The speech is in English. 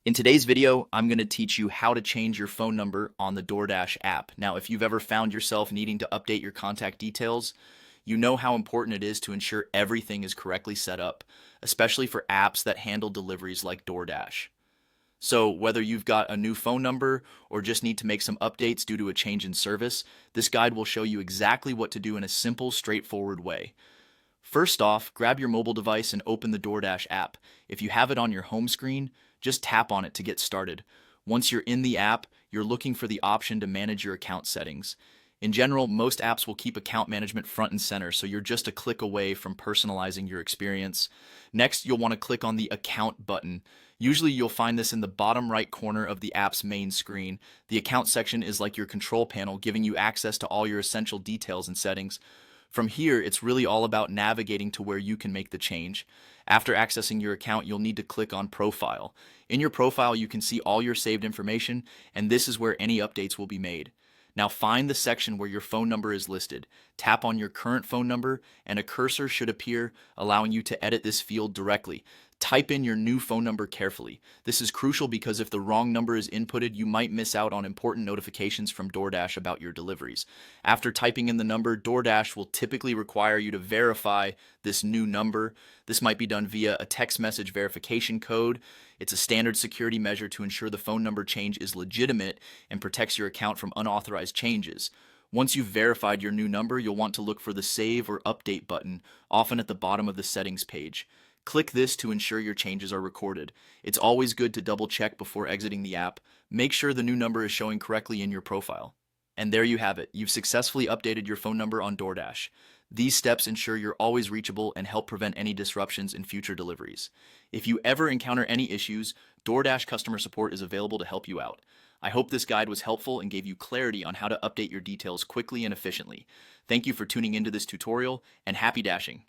In today's video, I'm going to teach you how to change your phone number on the Doordash app. Now, if you've ever found yourself needing to update your contact details, you know how important it is to ensure everything is correctly set up, especially for apps that handle deliveries like Doordash. So, whether you've got a new phone number or just need to make some updates due to a change in service, this guide will show you exactly what to do in a simple, straightforward way. First off, grab your mobile device and open the DoorDash app. If you have it on your home screen, just tap on it to get started. Once you're in the app, you're looking for the option to manage your account settings. In general, most apps will keep account management front and center, so you're just a click away from personalizing your experience. Next, you'll want to click on the Account button. Usually, you'll find this in the bottom right corner of the app's main screen. The Account section is like your control panel, giving you access to all your essential details and settings. From here, it's really all about navigating to where you can make the change. After accessing your account, you'll need to click on Profile. In your profile, you can see all your saved information, and this is where any updates will be made. Now find the section where your phone number is listed. Tap on your current phone number, and a cursor should appear, allowing you to edit this field directly. Type in your new phone number carefully. This is crucial because if the wrong number is inputted, you might miss out on important notifications from DoorDash about your deliveries. After typing in the number, DoorDash will typically require you to verify this new number. This might be done via a text message verification code. It's a standard security measure to ensure the phone number change is legitimate and protects your account from unauthorized changes. Once you've verified your new number, you'll want to look for the Save or Update button, often at the bottom of the settings page. Click this to ensure your changes are recorded. It's always good to double check before exiting the app. Make sure the new number is showing correctly in your profile. And there you have it. You've successfully updated your phone number on DoorDash. These steps ensure you're always reachable and help prevent any disruptions in future deliveries. If you ever encounter any issues, DoorDash customer support is available to help you out. I hope this guide was helpful and gave you clarity on how to update your details quickly and efficiently. Thank you for tuning into this tutorial, and happy dashing!